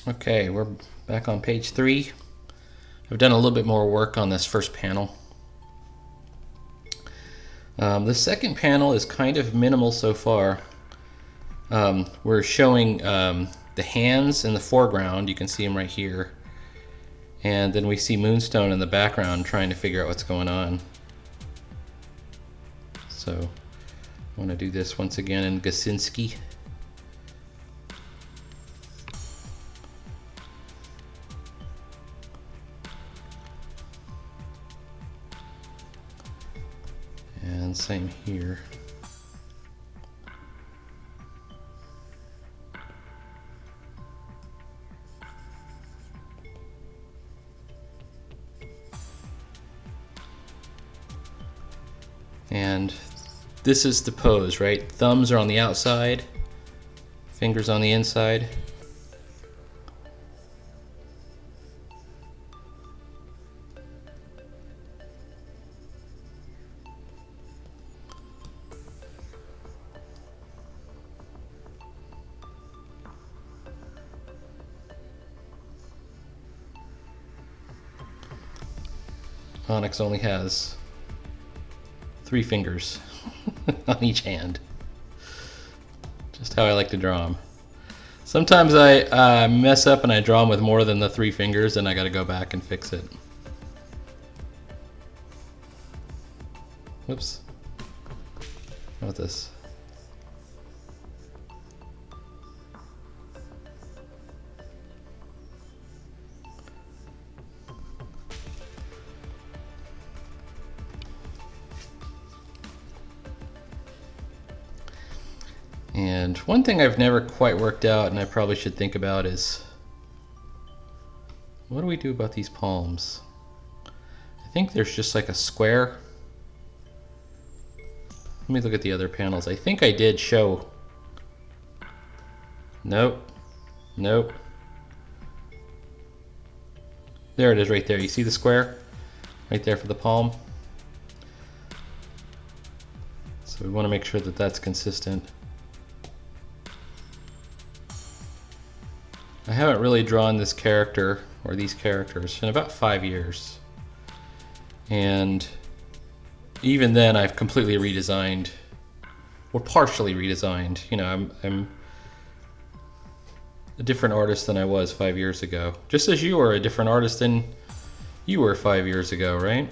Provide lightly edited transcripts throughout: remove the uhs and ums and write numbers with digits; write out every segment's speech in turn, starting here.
Okay, we're back on page 3. I've done a little bit more work on this first panel. The second panel is kind of minimal so far. We're showing the hands in the foreground. You can see them right here. And then we see Moonstone in the background trying to figure out what's going on. So I want to do this once again in Gasinski. And same here. And this is the pose, right? Thumbs are on the outside, fingers on the inside. Onyx only has 3 fingers on each hand. Just how I like to draw them. Sometimes I mess up and I draw them with more than the 3 fingers, and I got to go back and fix it. Whoops. How about this? And one thing I've never quite worked out, and I probably should think about, is what do we do about these palms? I think there's just like a square. Let me look at the other panels. I think I did show. Nope. Nope. There it is right there. You see the square? Right there for the palm. So we want to make sure that that's consistent. I haven't really drawn this character or these characters in about 5 years. And even then I've completely redesigned, or partially redesigned. You know, I'm a different artist than I was 5 years ago. Just as you are a different artist than you were 5 years ago, right?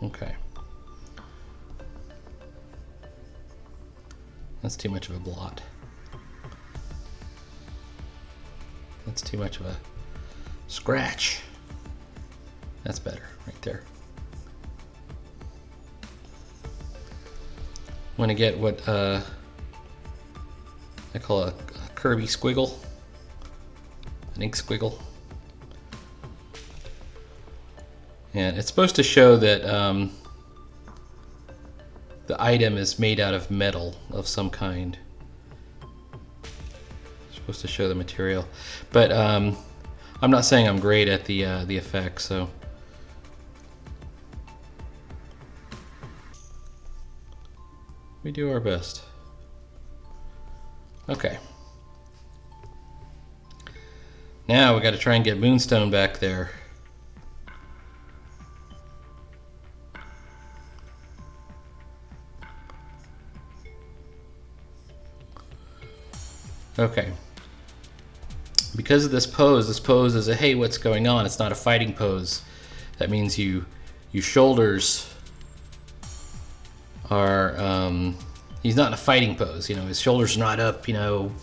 Okay. That's too much of a blot. That's too much of a scratch. That's better, right there. Want to get what I call a curvy squiggle, an ink squiggle. And it's supposed to show that the item is made out of metal of some kind. It's supposed to show the material, but I'm not saying I'm great at the effects, so we do our best. Okay. Now we got to try and get Moonstone back there. Okay. Because of this pose is a hey, what's going on? It's not a fighting pose. That means your shoulders are, he's not in a fighting pose, you know, his shoulders are not up, you know,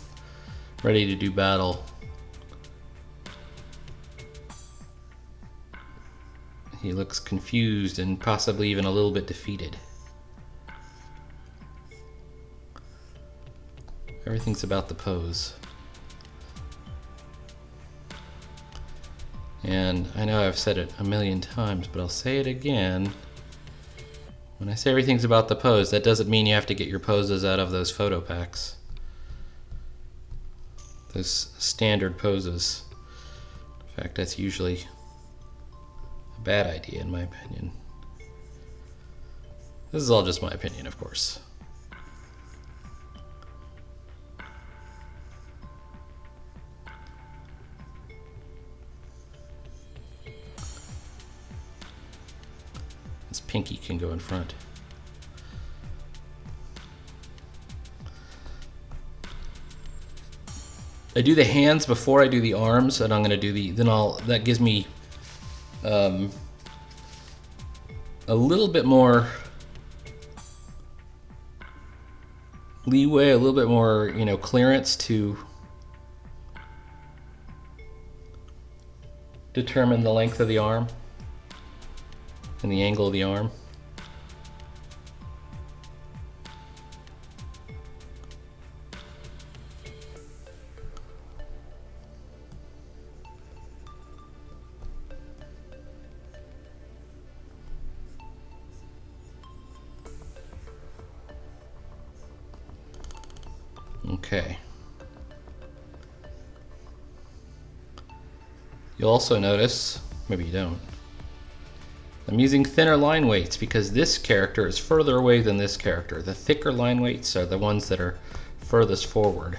ready to do battle. He looks confused and possibly even a little bit defeated. Everything's about the pose. And I know I've said it a million times, but I'll say it again. When I say everything's about the pose, that doesn't mean you have to get your poses out of those photo packs. Those standard poses. In fact, that's usually a bad idea in my opinion. This is all just my opinion, of course. This pinky can go in front. I do the hands before I do the arms, and I'm going to do the, that gives me a little bit more leeway, a little bit more, clearance to determine the length of the arm and the angle of the arm. Okay. You'll also notice, maybe you don't, I'm using thinner line weights because this character is further away than this character. The thicker line weights are the ones that are furthest forward.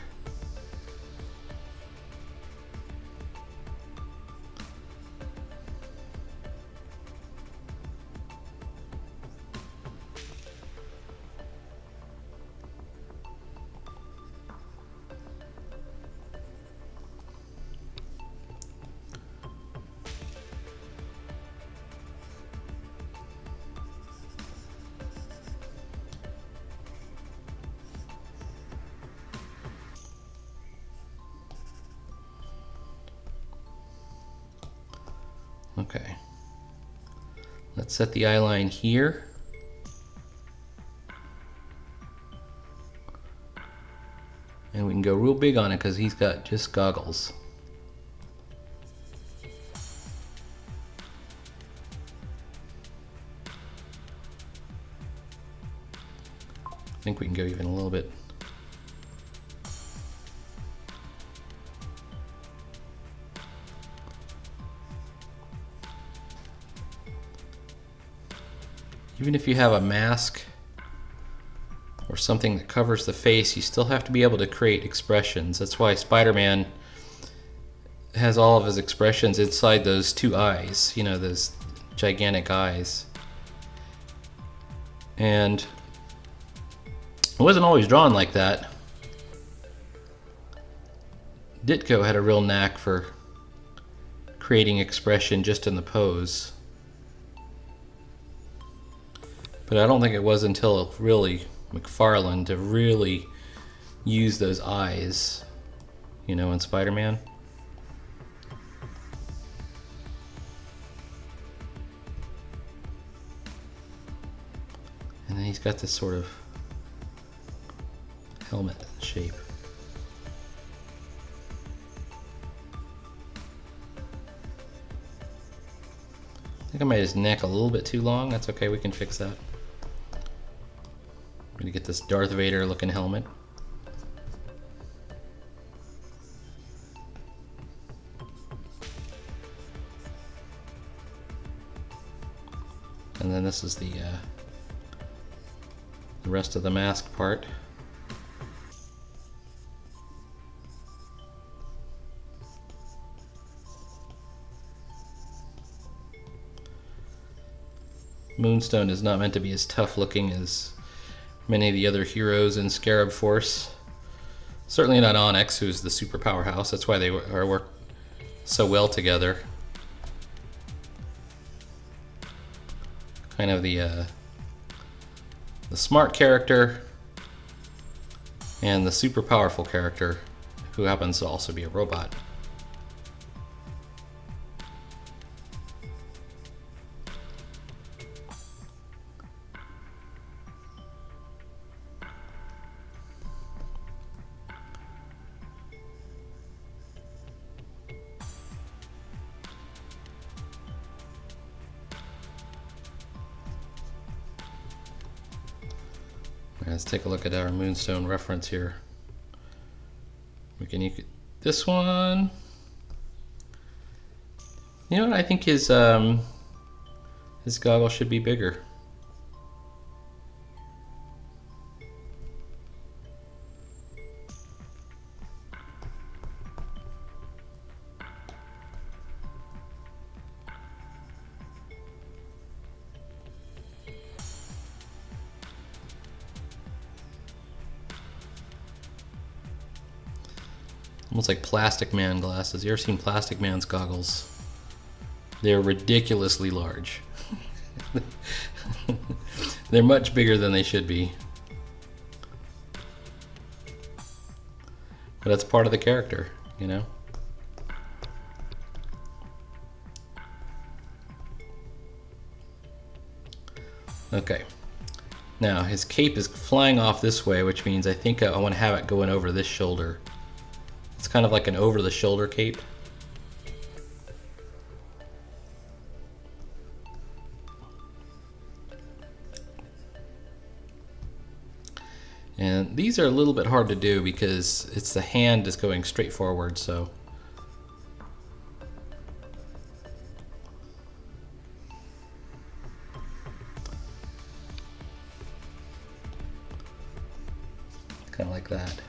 Okay, let's set the eye line here. And we can go real big on it because he's got just goggles. I think we can go even a little bit. Even if you have a mask or something that covers the face, you still have to be able to create expressions. That's why Spider-Man has all of his expressions inside those two eyes, those gigantic eyes. And it wasn't always drawn like that. Ditko had a real knack for creating expression just in the pose. But I don't think it was until really McFarlane to really use those eyes, in Spider-Man. And then he's got this sort of helmet shape. I think I made his neck a little bit too long. That's okay, we can fix that. I'm gonna get this Darth Vader looking helmet. And then this is the rest of the mask part. Moonstone is not meant to be as tough looking as many of the other heroes in Scarab Force. Certainly not Onyx, who's the super powerhouse. That's why they work so well together. Kind of the smart character and the super powerful character who happens to also be a robot. Let's take a look at our Moonstone reference here. We can use this one. You know what? I think his goggle should be bigger. Almost like Plastic Man glasses. You ever seen Plastic Man's goggles? They're ridiculously large. They're much bigger than they should be. But that's part of the character, you know? Okay. Now, his cape is flying off this way, which means I think I want to have it going over this shoulder. It's kind of like an over-the-shoulder cape. And these are a little bit hard to do because it's the hand is going straight forward, so. Kind of like that.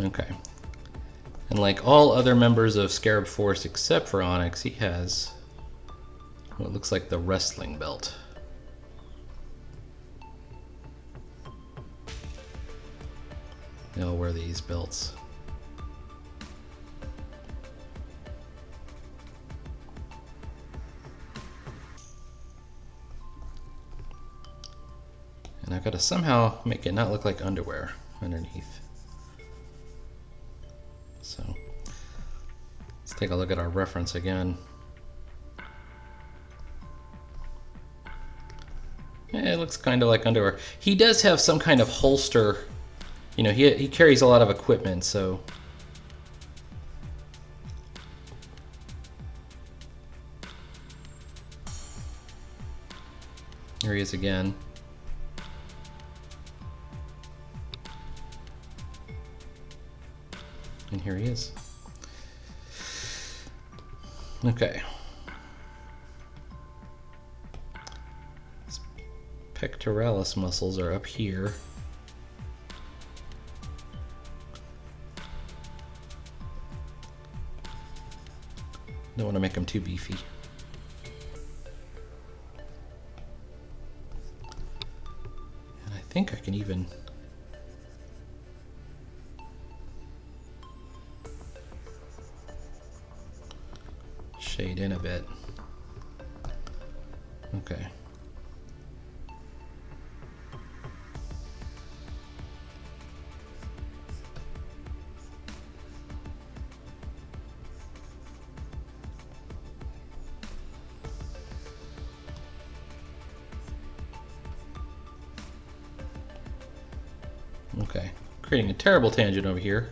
Okay. And like all other members of Scarab Force except for Onyx, he has what looks like the wrestling belt. They all wear these belts. And I've got to somehow make it not look like underwear underneath. So let's take a look at our reference again. Yeah, it looks kind of like underwear. He does have some kind of holster. You know, he carries a lot of equipment, so. Here he is again. And here he is. Okay. His pectoralis muscles are up here. Don't want to make him too beefy. And I think I can even shade in a bit. Okay. Okay. Creating a terrible tangent over here.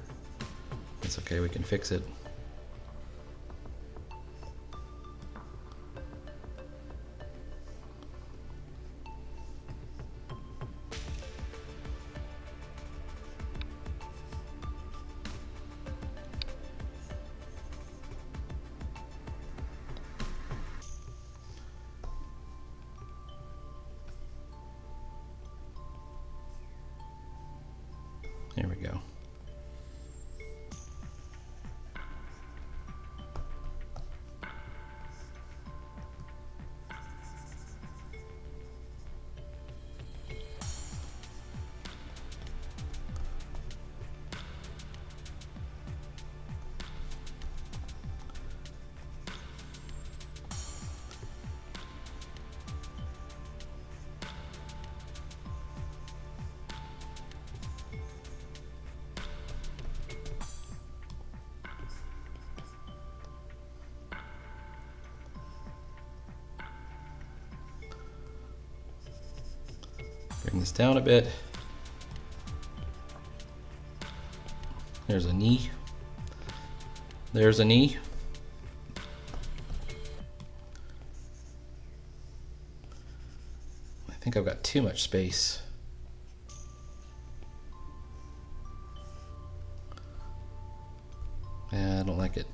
That's okay, we can fix it. There we go. Bring this down a bit. There's a knee. There's a knee. I think I've got too much space. Yeah, I don't like it.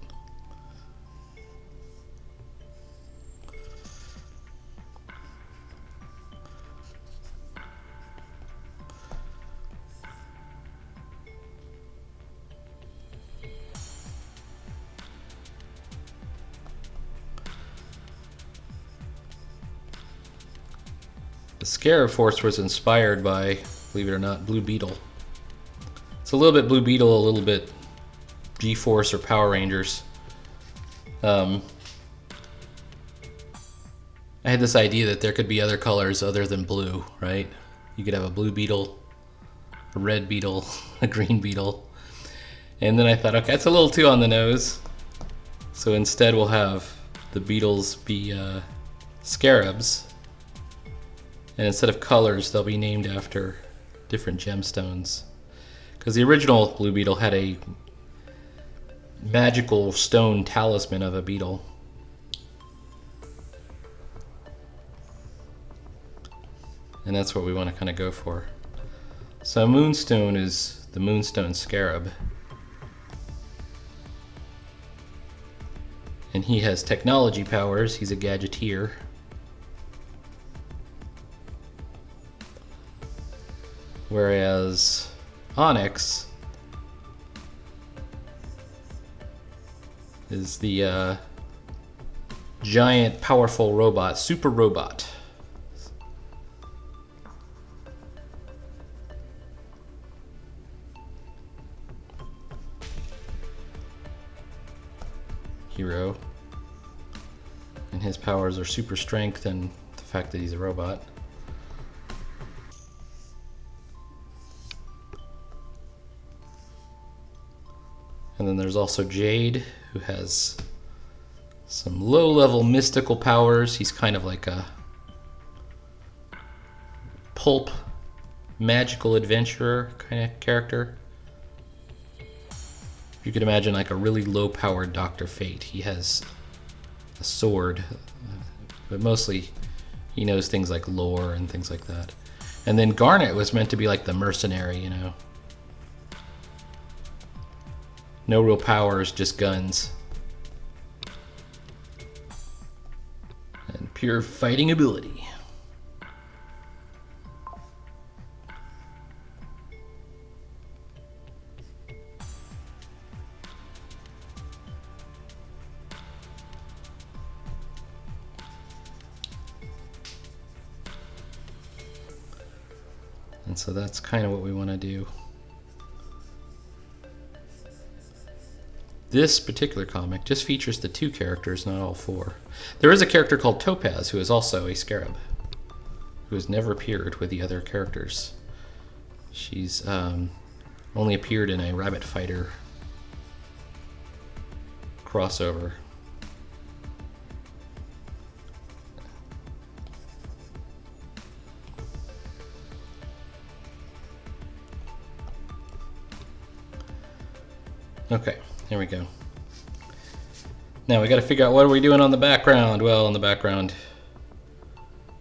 The Scarab Force was inspired by, believe it or not, Blue Beetle. It's a little bit Blue Beetle, a little bit G-Force or Power Rangers. I had this idea that there could be other colors other than blue, right? You could have a blue beetle, a red beetle, a green beetle. And then I thought, okay, that's a little too on the nose. So instead we'll have the beetles be scarabs. And instead of colors, they'll be named after different gemstones. Because the original Blue Beetle had a magical stone talisman of a beetle. And that's what we want to kind of go for. So Moonstone is the Moonstone Scarab. And he has technology powers. He's a gadgeteer. Whereas Onyx is the giant, powerful robot, super robot. Hero. And his powers are super strength and the fact that he's a robot. And then there's also Jade, who has some low-level mystical powers. He's kind of like a pulp magical adventurer kind of character. You could imagine like a really low-powered Dr. Fate. He has a sword, but mostly he knows things like lore and things like that. And then Garnet was meant to be like the mercenary, you know. No real powers, just guns. And pure fighting ability. And so that's kind of what we want to do. This particular comic just features the 2 characters, not all 4. There is a character called Topaz, who is also a scarab, who has never appeared with the other characters. She's only appeared in a Rabbit Fighter crossover. Okay. There we go. Now we got to figure out what are we doing on the background. Well, on the background,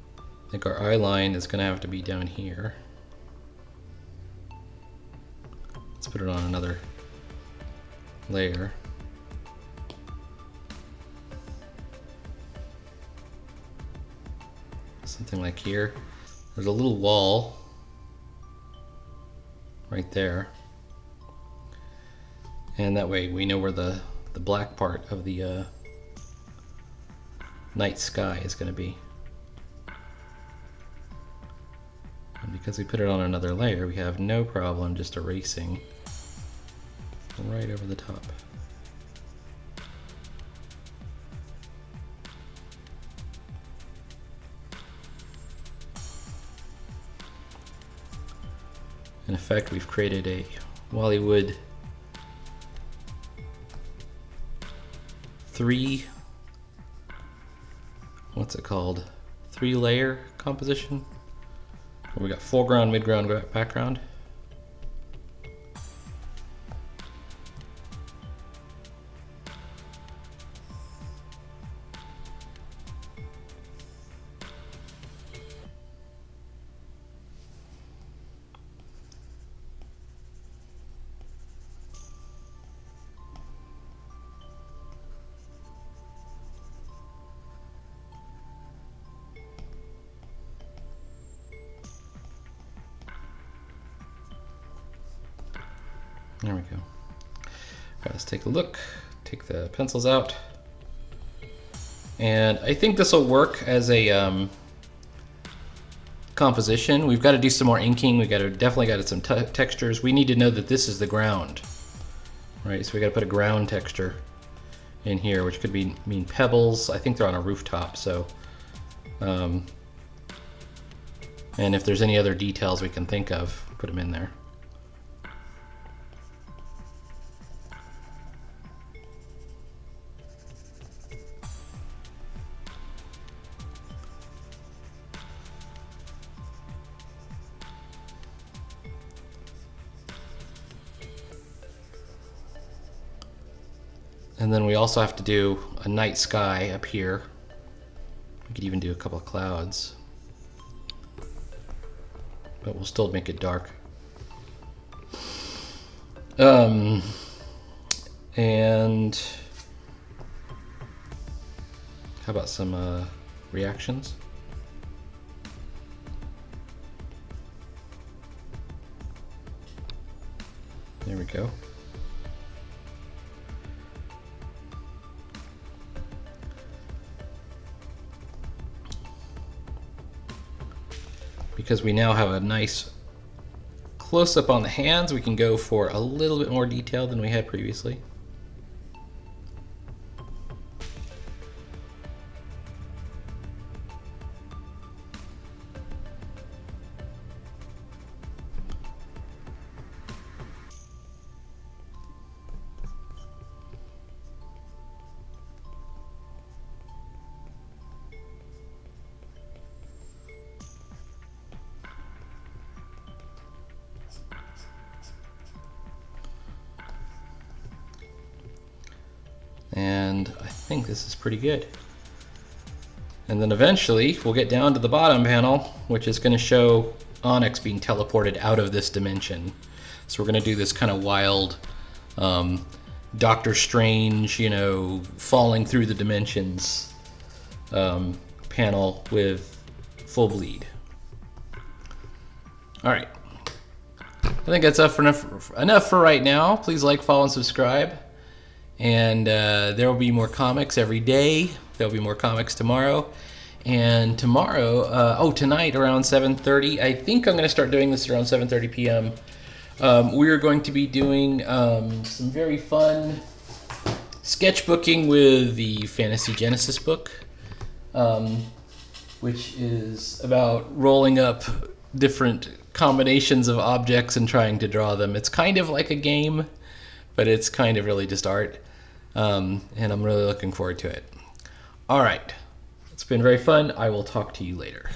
I think our eye line is going to have to be down here. Let's put it on another layer. Something like here. There's a little wall right there. And that way we know where the black part of the night sky is going to be. And because we put it on another layer, we have no problem just erasing right over the top. In effect, we've created a Bollywood 3-layer composition. We got foreground, midground, background. There we go. All right, let's take a look. Take the pencils out. And I think this will work as a composition. We've got to do some more inking. We definitely got to some textures. We need to know that this is the ground, right? So we got to put a ground texture in here, which could mean pebbles. I think they're on a rooftop. So, and if there's any other details we can think of, put them in there. And then we also have to do a night sky up here. We could even do a couple of clouds, but we'll still make it dark. And how about some reactions? There we go. Because we now have a nice close-up on the hands, we can go for a little bit more detail than we had previously. And I think this is pretty good. And then eventually we'll get down to the bottom panel, which is going to show Onyx being teleported out of this dimension. So we're going to do this kind of wild Doctor Strange, you know, falling through the dimensions panel with full bleed. All right. I think that's enough for right now. Please like, follow, and subscribe. And there will be more comics every day. There'll be more comics tomorrow. And tomorrow, tonight around 7:30, I think I'm going to start doing this around 7:30 p.m. We're going to be doing some very fun sketchbooking with the Fantasy Genesis book, which is about rolling up different combinations of objects and trying to draw them. It's kind of like a game, but it's kind of really just art. And I'm really looking forward to it. All right. It's been very fun. I will talk to you later.